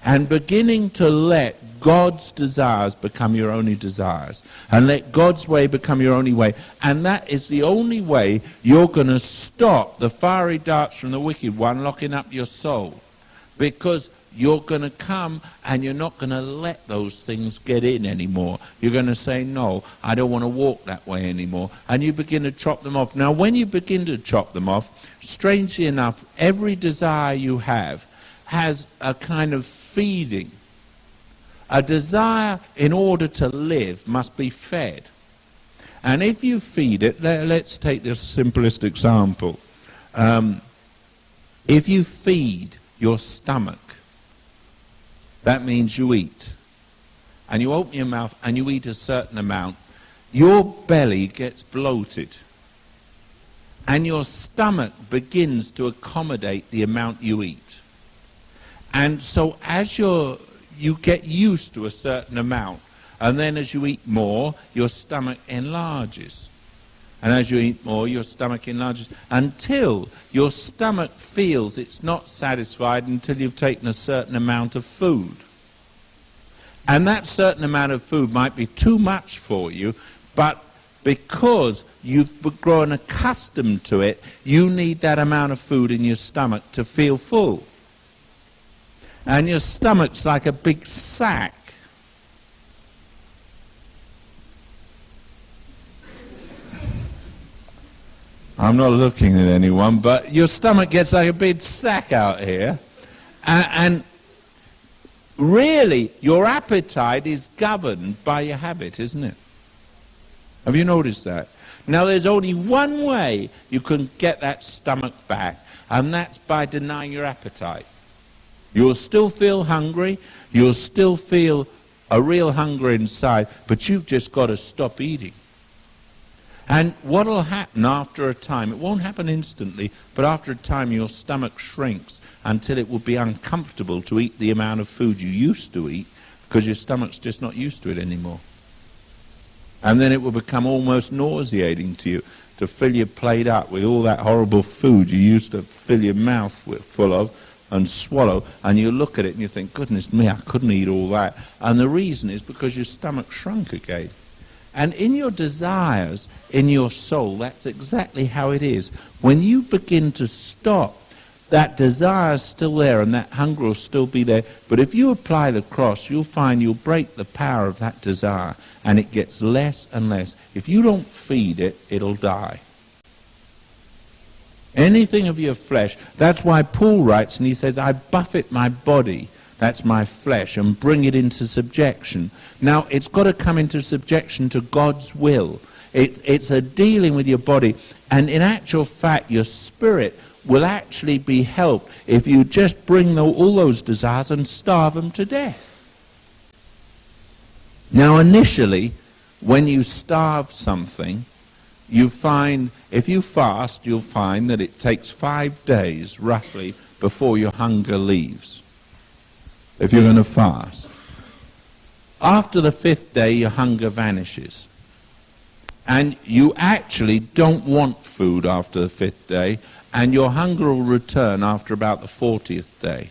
and beginning to let God's desires become your only desires, and let God's way become your only way. And that is the only way you're going to stop the fiery darts from the wicked one locking up your soul. Because you're going to come and you're not going to let those things get in anymore. You're going to say, no, I don't want to walk that way anymore. And you begin to chop them off. Now, when you begin to chop them off, strangely enough, every desire you have has a kind of feeding. A desire, in order to live, must be fed. And if you feed it, let's take this simplest example. If you feed your stomach, that means you eat. And you open your mouth and you eat a certain amount. Your belly gets bloated. And your stomach begins to accommodate the amount you eat. And so as you get used to a certain amount, and then as you eat more, your stomach enlarges. And as you eat more, your stomach enlarges, until your stomach feels it's not satisfied until you've taken a certain amount of food. And that certain amount of food might be too much for you, but because you've grown accustomed to it, you need that amount of food in your stomach to feel full. And your stomach's like a big sack. I'm not looking at anyone, but your stomach gets like a big sack out here. And really, your appetite is governed by your habit, isn't it? Have you noticed that? Now, there's only one way you can get that stomach back, and that's by denying your appetite. You'll still feel hungry, you'll still feel a real hunger inside, but you've just got to stop eating. And what will happen after a time, it won't happen instantly, but after a time your stomach shrinks until it will be uncomfortable to eat the amount of food you used to eat, because your stomach's just not used to it anymore. And then it will become almost nauseating to you to fill your plate up with all that horrible food you used to fill your mouth full of and swallow, and you look at it and you think, goodness me, I couldn't eat all that. And the reason is because your stomach shrunk again. And in your desires, in your soul, that's exactly how it is. When you begin to stop, that desire's still there and that hunger will still be there. But if you apply the cross, you'll find you'll break the power of that desire, and it gets less and less. If you don't feed it, it'll die. Anything of your flesh, that's why Paul writes and he says, I buffet my body, that's my flesh, and bring it into subjection. Now, it's got to come into subjection to God's will. It's a dealing with your body, and in actual fact, your spirit will actually be helped if you just bring all those desires and starve them to death. Now, initially, when you starve something, you find, if you fast, you'll find that it takes 5 days, roughly, before your hunger leaves. If you're going to fast. After the 5th day, your hunger vanishes. And you actually don't want food after the 5th day, and your hunger will return after about the 40th day.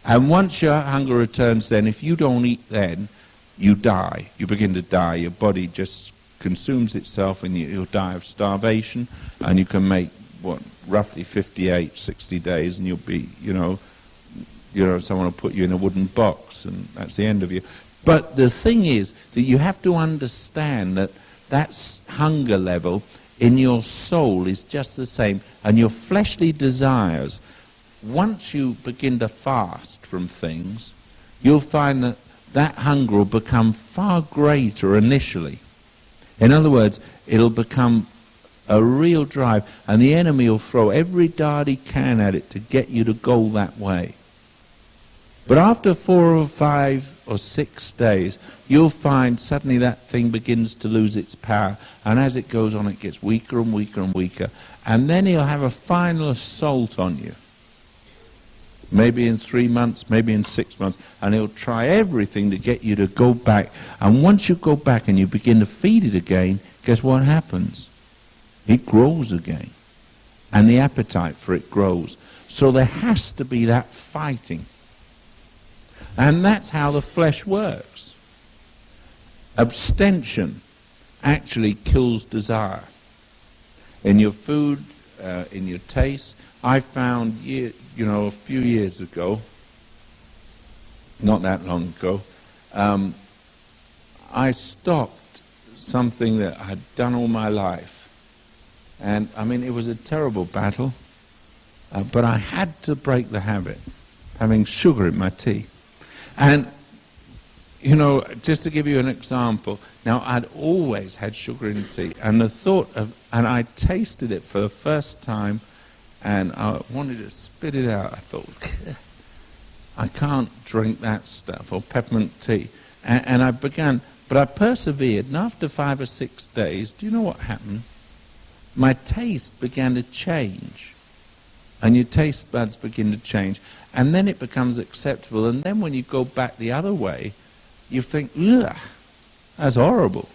And once your hunger returns then, if you don't eat then, you die. You begin to die. Your body just consumes itself, and you'll die of starvation, and you can make, roughly 58, 60 days, and you'll be, someone will put you in a wooden box, and that's the end of you. But the thing is that you have to understand that that hunger level in your soul is just the same, and your fleshly desires, once you begin to fast from things, you'll find that that hunger will become far greater initially. In other words, it'll become a real drive, and the enemy will throw every dart he can at it to get you to go that way. But after 4 or 5 or 6 days, you'll find suddenly that thing begins to lose its power, and as it goes on, it gets weaker and weaker and weaker, and then he'll have a final assault on you. Maybe in 3 months, maybe in 6 months, and he'll try everything to get you to go back. And once you go back and you begin to feed it again, guess what happens? It grows again, and the appetite for it grows. So there has to be that fighting. And that's how the flesh works. Abstention actually kills desire. In your food, in your taste. I found, a few years ago, not that long ago, I stopped something that I'd done all my life. And, it was a terrible battle, but I had to break the habit, having sugar in my tea. And, just to give you an example, now I'd always had sugar in tea, and and I tasted it for the first time, and I wanted to spit it out. I thought, I can't drink that stuff, or peppermint tea. And I began, but I persevered, and after 5 or 6 days, do you know what happened? My taste began to change. And your taste buds begin to change. And then it becomes acceptable. And then when you go back the other way, you think, ugh, that's horrible.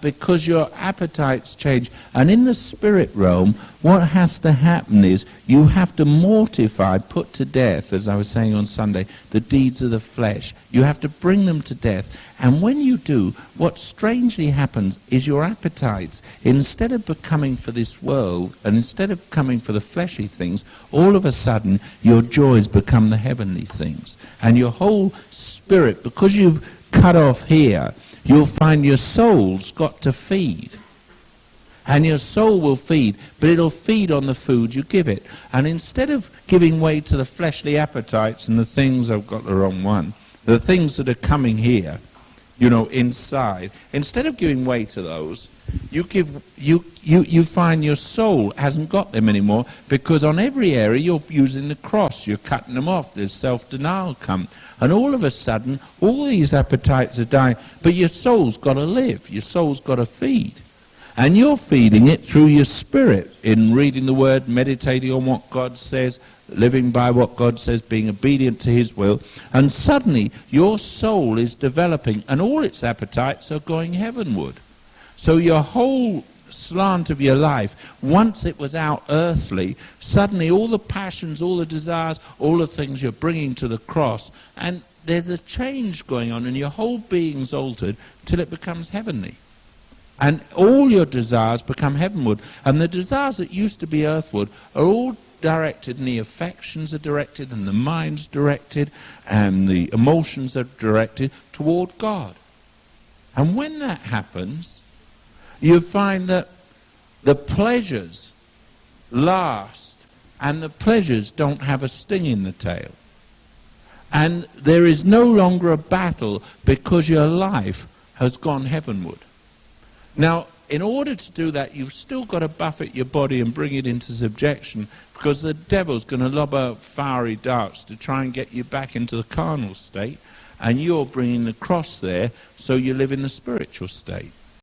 Because your appetites change. And in the spirit realm, what has to happen is you have to mortify, put to death, as I was saying on Sunday, the deeds of the flesh. You have to bring them to death. And when you do, what strangely happens is your appetites, instead of becoming for this world, and instead of coming for the fleshy things, all of a sudden your joys become the heavenly things. And your whole spirit, because you've cut off here, you'll find your soul's got to feed. And your soul will feed, but it'll feed on the food you give it. And instead of giving way to the fleshly appetites and the things, I've got the wrong one, the things that are coming here, inside, instead of giving way to those, you find your soul hasn't got them anymore, because on every area you're using the cross, you're cutting them off, there's self-denial come. And all of a sudden, all these appetites are dying, but your soul's got to live, your soul's got to feed. And you're feeding it through your spirit, in reading the Word, meditating on what God says, living by what God says, being obedient to His will. And suddenly, your soul is developing, and all its appetites are going heavenward. So your whole slant of your life, once it was out earthly, suddenly all the passions, all the desires, all the things you're bringing to the cross, and there's a change going on, and your whole being's altered till it becomes heavenly. And all your desires become heavenward. And the desires that used to be earthward are all directed, and the affections are directed, and the mind's directed, and the emotions are directed toward God. And when that happens, you find that the pleasures last, and the pleasures don't have a sting in the tail. And there is no longer a battle, because your life has gone heavenward. Now, in order to do that, you've still got to buffet your body and bring it into subjection, because the devil's going to lob out fiery darts to try and get you back into the carnal state, and you're bringing the cross there, so you live in the spiritual state.